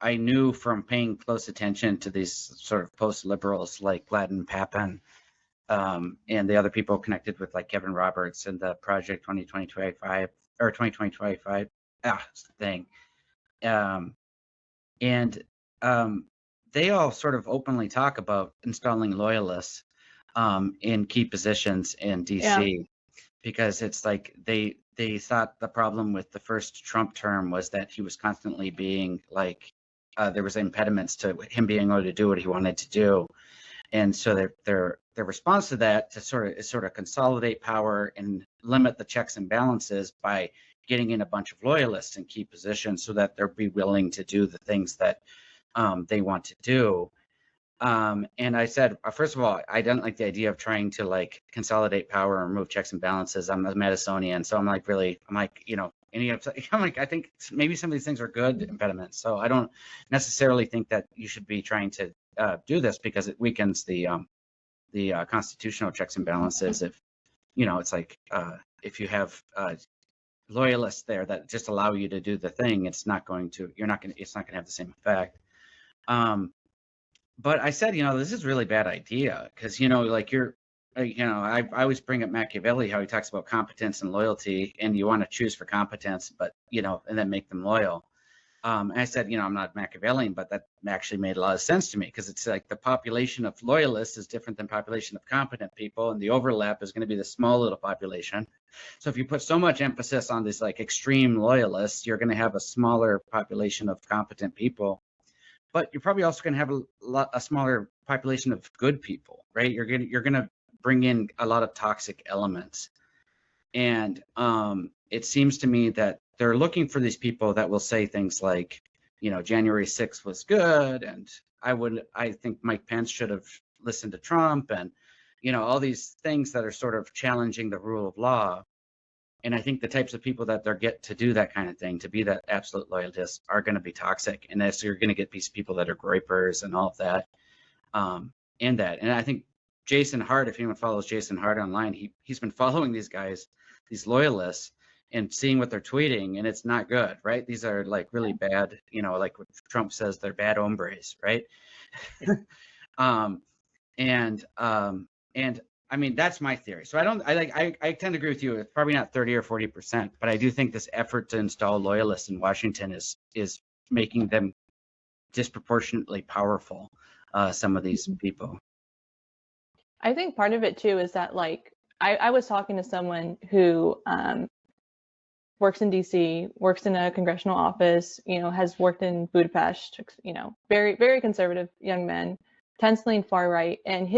I knew from paying close attention to these sort of post-liberals like Gladden Pappin, and the other people connected with like Kevin Roberts and the Project 2025 or 2025 thing. And they all sort of openly talk about installing loyalists in key positions in DC, because it's like they thought the problem with the first Trump term was that he was constantly being like there was impediments to him being able to do what he wanted to do, and so their response to that to sort of consolidate power and limit the checks and balances by getting in a bunch of loyalists in key positions so that they'll be willing to do the things that they want to do. And I said, first of all, I don't like the idea of trying to like consolidate power and remove checks and balances. I'm a Madisonian, so I'm like, I think maybe some of these things are good impediments. So I don't necessarily think that you should be trying to do this because it weakens the constitutional checks and balances. If it's like if you have loyalists there that just allow you to do the thing, it's not going to have the same effect. But I said, this is a really bad idea because, I always bring up Machiavelli, how he talks about competence and loyalty, and you want to choose for competence, but, and then make them loyal. And I said, I'm not Machiavellian, but that actually made a lot of sense to me because it's like the population of loyalists is different than population of competent people, and the overlap is going to be the small little population. So if you put so much emphasis on this like extreme loyalists, you're going to have a smaller population of competent people. But you're probably also going to have a smaller population of good people, right? You're going to bring in a lot of toxic elements, and it seems to me that they're looking for these people that will say things like, January 6th was good, and I think Mike Pence should have listened to Trump, and all these things that are sort of challenging the rule of law. And I think the types of people that they get to do that kind of thing, to be that absolute loyalist, are going to be toxic. And so you're going to get these people that are gripers and all of that. And I think Jason Hart, if anyone follows Jason Hart online, he's been following these guys, these loyalists, and seeing what they're tweeting, and it's not good, right? These are like really bad, like what Trump says, they're bad hombres, right? And I mean, that's my theory. So I tend to agree with you. It's probably not 30 or 40%, but I do think this effort to install loyalists in Washington is making them disproportionately powerful, some of these people. I think part of it too is that like I was talking to someone who works in DC, works in a congressional office, has worked in Budapest, very, very conservative young man, tends to lean far right, and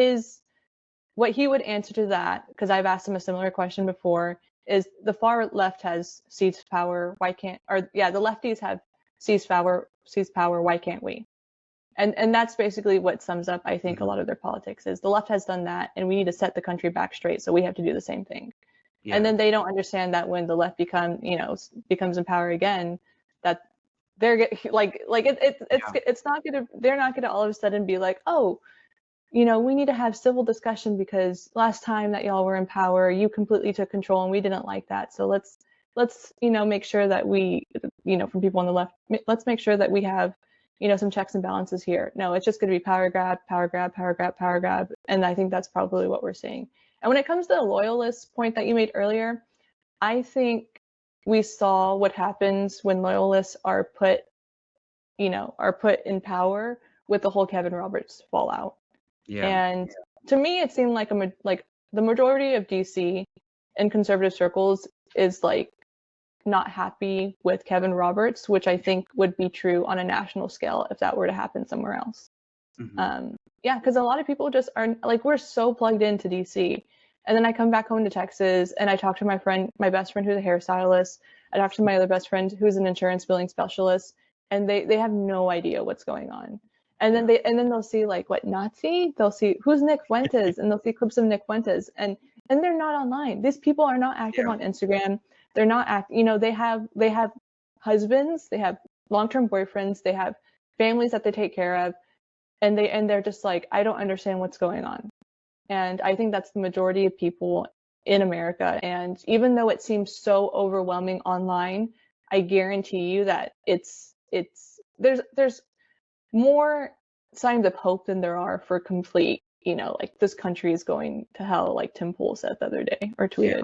what he would answer to that, because I've asked him a similar question before, is the far left has seized power. Why can't, the lefties have seized power. Why can't we? And that's basically what sums up, I think, a lot of their politics is the left has done that, and we need to set the country back straight. So we have to do the same thing. Yeah. And then they don't understand that when the left becomes in power again, that they're it's not gonna, they're not gonna all of a sudden be like, oh, we need to have civil discussion because last time that y'all were in power, you completely took control and we didn't like that. So let's make sure that we, from people on the left, let's make sure that we have, some checks and balances here. No, it's just going to be power grab, power grab, power grab, power grab. And I think that's probably what we're seeing. And when it comes to the loyalist point that you made earlier, I think we saw what happens when loyalists are put in power with the whole Kevin Roberts fallout. Yeah. And to me, it seemed like the majority of DC in conservative circles is like not happy with Kevin Roberts, which I think would be true on a national scale if that were to happen somewhere else. Mm-hmm. Because a lot of people just are like, we're so plugged into DC. And then I come back home to Texas and I talk to my best friend who's a hairstylist. I talk to my other best friend who's an insurance billing specialist, and they have no idea what's going on. And then they'll see like what Nazi, they'll see who's Nick Fuentes, and they'll see clips of Nick Fuentes, and they're not online. These people are not active on Instagram. They're not they have husbands, they have long-term boyfriends, they have families that they take care of, and they're just like, I don't understand what's going on. And I think that's the majority of people in America. And even though it seems so overwhelming online, I guarantee you that there's more signs of hope than there are for complete, like this country is going to hell, like Tim Pool said the other day or tweeted.